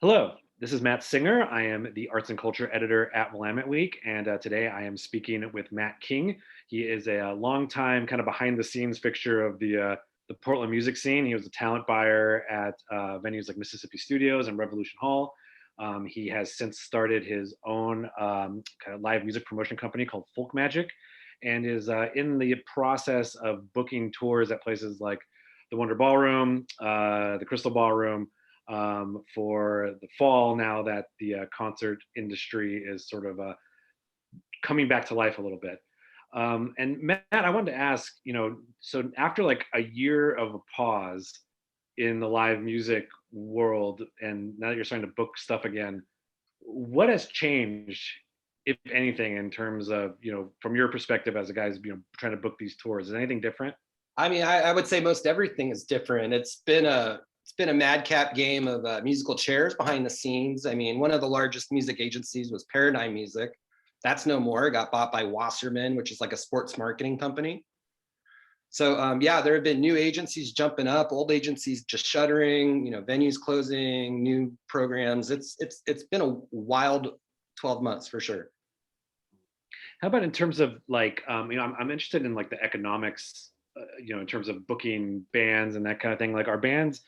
Hello, this is Matt Singer. I am the arts and culture editor at Willamette Week, and today I am speaking with Matt King. He is a, longtime kind of behind the scenes fixture of the Portland music scene. He was a talent buyer at venues like Mississippi Studios and Revolution Hall. He has since started his own kind of live music promotion company called Folk Magic, and is in the process of booking tours at places like the Wonder Ballroom, the Crystal Ballroom, for the fall, now that the concert industry is sort of coming back to life a little bit. And Matt, I wanted to ask, so after like a year of a pause in the live music world, and now that you're starting to book stuff again, what has changed, if anything, in terms of, from your perspective as a guy who's, trying to book these tours? Is anything different? I would say most everything is different. It's been a madcap game of musical chairs behind the scenes. I mean, one of the largest music agencies was Paradigm Music. That's no more. It got bought by Wasserman, which is like a sports marketing company. So yeah, there have been new agencies jumping up, old agencies just shuttering. Venues closing, new programs. It's been a wild 12 months for sure. How about in terms of like, I'm interested in like the economics, in terms of booking bands and that kind of thing. Like, are bands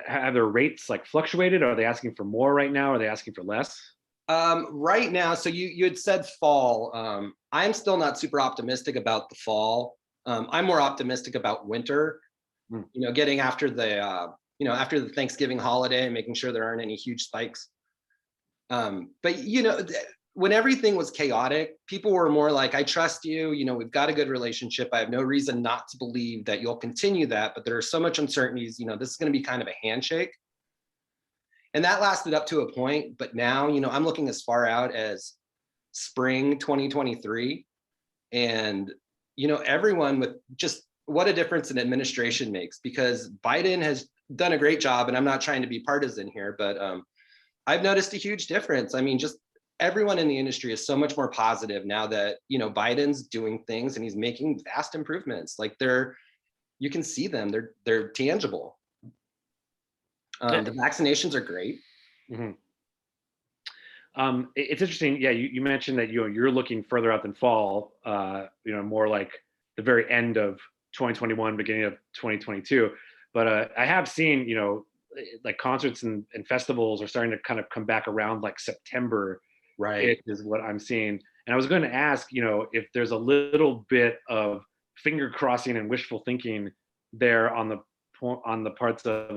have their rates like fluctuated? Are they asking for more right now? Are they asking for less? Right now, so you had said fall. I'm still not super optimistic about the fall. I'm more optimistic about winter. Hmm. Getting after after the Thanksgiving holiday and making sure there aren't any huge spikes. But when everything was chaotic, people were more like, "I trust you. We've got a good relationship. I have no reason not to believe that you'll continue that." But there are so much uncertainties. This is going to be kind of a handshake. And that lasted up to a point, but now, I'm looking as far out as spring 2023. And, everyone with just what a difference an administration makes, because Biden has done a great job. And I'm not trying to be partisan here, but I've noticed a huge difference. I mean, just everyone in the industry is so much more positive now that, Biden's doing things and he's making vast improvements. Like you can see them, they're tangible. The vaccinations are great. Mhm. It's interesting. Yeah, you mentioned that you're looking further out than fall. More like the very end of 2021, beginning of 2022. But I have seen, like concerts and festivals are starting to kind of come back around like September. Right. It is what I'm seeing. And I was going to ask, if there's a little bit of finger crossing and wishful thinking there on the parts of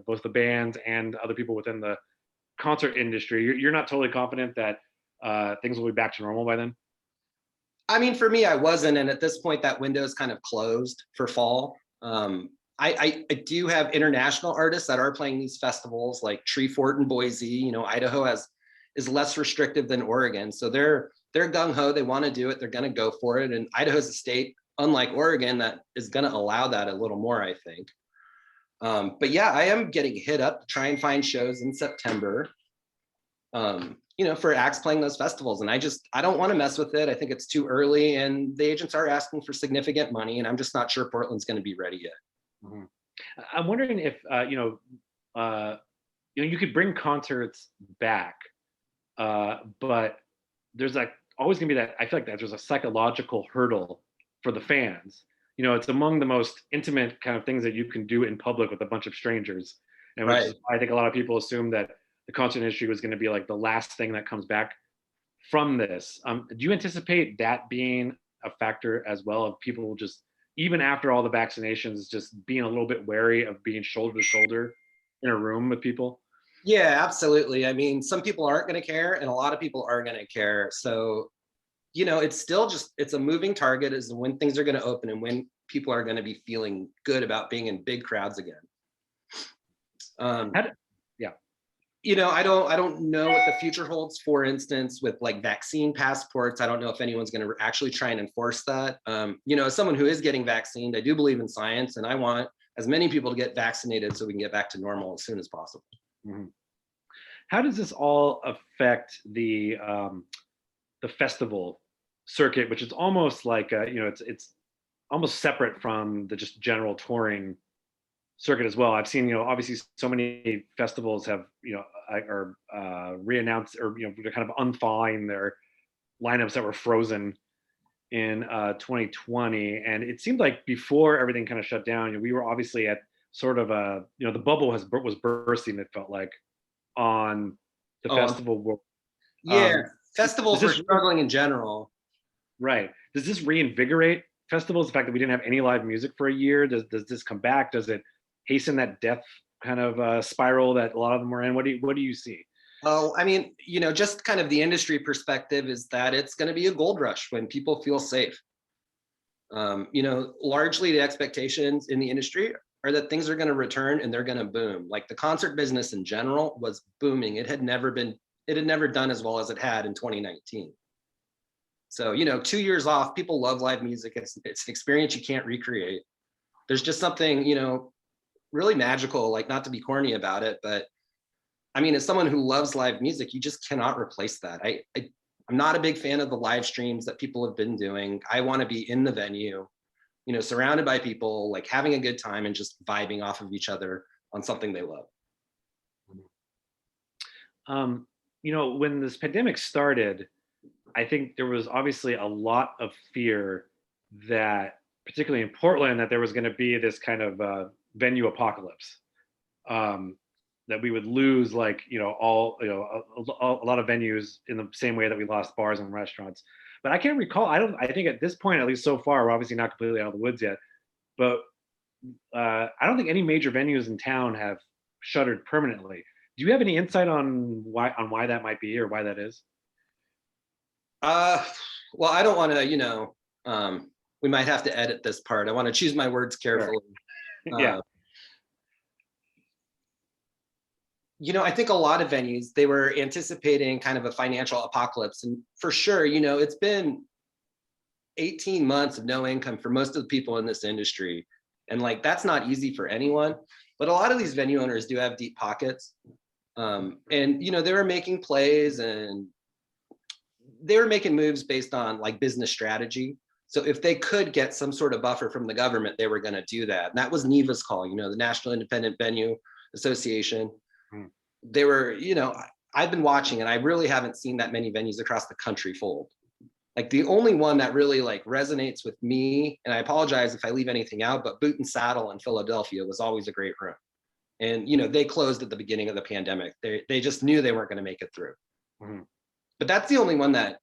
both the bands and other people within the concert industry. You're not totally confident that things will be back to normal by then? I mean, for me, I wasn't. And at this point, that window is kind of closed for fall. I do have international artists that are playing these festivals like Treefort and Boise. Idaho is less restrictive than Oregon. So they're gung ho. They want to do it. They're going to go for it. And Idaho's a state, unlike Oregon, that is going to allow that a little more, I think. But yeah, I am getting hit up to try and find shows in September, for acts playing those festivals. And I don't want to mess with it. I think it's too early, and the agents are asking for significant money, and I'm just not sure Portland's going to be ready yet. Mhm. I'm wondering if you could bring concerts back, but there's like always gonna be that. I feel like that there's a psychological hurdle for the fans. It's among the most intimate kind of things that you can do in public with a bunch of strangers, and which is Right. I think a lot of people assume that the concert industry was going to be like the last thing that comes back from this. Do you anticipate that being a factor as well, of people just even after all the vaccinations just being a little bit wary of being shoulder to shoulder in a room with people? Yeah, absolutely. I mean, some people aren't going to care, and a lot of people are going to care. So, it's still it's a moving target as to when things are going to open and when people are going to be feeling good about being in big crowds again. How do, yeah. I don't know what the future holds. For instance, with like vaccine passports, I don't know if anyone's going to actually try and enforce that. As someone who is getting vaccinated, I do believe in science, and I want as many people to get vaccinated so we can get back to normal as soon as possible. Mhm. How does this all affect the festival circuit, which is almost like it's almost separate from the just general touring circuit as well? I've seen, obviously so many festivals have, re-announce, or they're kind of unthawing their lineups that were frozen in 2020. And it seemed like before everything kind of shut down, we were obviously at sort of a, the bubble was bursting, it felt like, on the Oh, festival world. yeah. Does Festivals were this struggling in general. right? Does this reinvigorate festivals? The fact that we didn't have any live music for a year, does this come back? Does it hasten that death kind of spiral that a lot of them were in? What do you see? Oh, I mean, just kind of the industry perspective is that it's going to be a gold rush when people feel safe. Largely the expectations in the industry are that things are going to return and they're going to boom. Like the concert business in general was booming. It had never done as well as it had in 2019. So, 2 years off, people love live music. It's an experience you can't recreate. There's just something, really magical, like, not to be corny about it, but I mean, as someone who loves live music, you just cannot replace that. I'm not a big fan of the live streams that people have been doing. I want to be in the venue, surrounded by people, like having a good time and just vibing off of each other on something they love. When this pandemic started, I think there was obviously a lot of fear that, particularly in Portland, that there was going to be this kind of venue apocalypse. That we would lose, like, all a lot of venues in the same way that we lost bars and restaurants. But I can't recall. I think at this point, at least so far, we're obviously not completely out of the woods yet. But I don't think any major venues in town have shuttered permanently. Do you have any insight on why that might be, or why that is? Well, I don't want to, we might have to edit this part. I want to choose my words carefully. Yeah. I think a lot of venues, they were anticipating kind of a financial apocalypse. And for sure, it's been 18 months of no income for most of the people in this industry. And like, that's not easy for anyone. But a lot of these venue owners do have deep pockets. And, they were making plays and they were making moves based on like business strategy. So if they could get some sort of buffer from the government, they were going to do that. And that was NIVA's call, the National Independent Venue Association. They were, I've been watching and I really haven't seen that many venues across the country fold. Like the only one that really like resonates with me, and I apologize if I leave anything out, but Boot and Saddle in Philadelphia was always a great room. And, they closed at the beginning of the pandemic. They just knew they weren't going to make it through. Mm-hmm. But that's the only one that,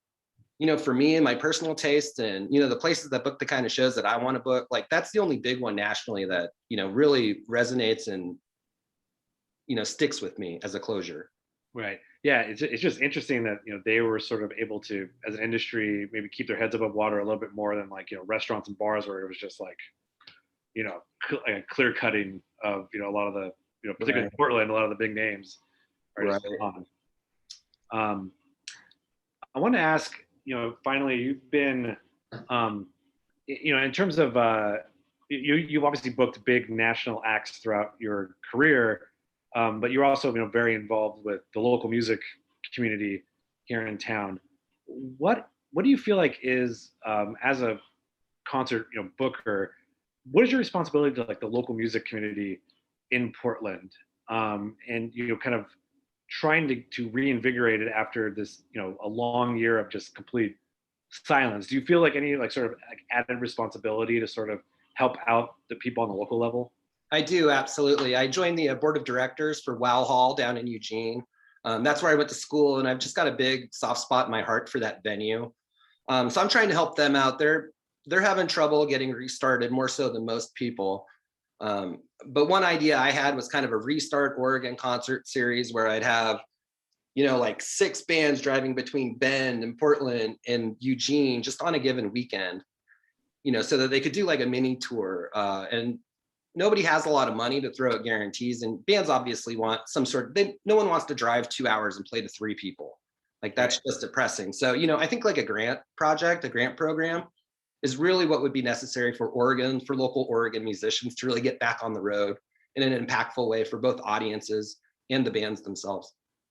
for me and my personal taste and, the places that book the kind of shows that I want to book, like that's the only big one nationally that, really resonates and, sticks with me as a closure. Right. Yeah. It's just interesting that, they were sort of able to, as an industry, maybe keep their heads above water a little bit more than like, restaurants and bars where it was just like, like a clear cutting of, a lot of the, particularly right. In Portland, a lot of the big names are just on. I want to ask, finally, you've been, in terms of, you've obviously booked big national acts throughout your career, but you're also, very involved with the local music community here in town. What do you feel like is, as a concert, booker, what is your responsibility to like the local music community in Portland, and kind of trying to reinvigorate it after this, a long year of just complete silence? Do you feel like any like sort of like added responsibility to sort of help out the people on the local level? I do, absolutely. I joined the board of directors for Wow Hall down in Eugene. That's where I went to school, and I've just got a big soft spot in my heart for that venue. So I'm trying to help them out. They're having trouble getting restarted, more so than most people. But one idea I had was kind of a Restart Oregon concert series where I'd have, like 6 bands driving between Bend and Portland and Eugene just on a given weekend, so that they could do like a mini tour. And nobody has a lot of money to throw at guarantees, and bands obviously want some sort of, no one wants to drive 2 hours and play to 3 people. Like that's just depressing. So, I think like a grant program is really what would be necessary for local Oregon musicians to really get back on the road in an impactful way for both audiences and the bands themselves.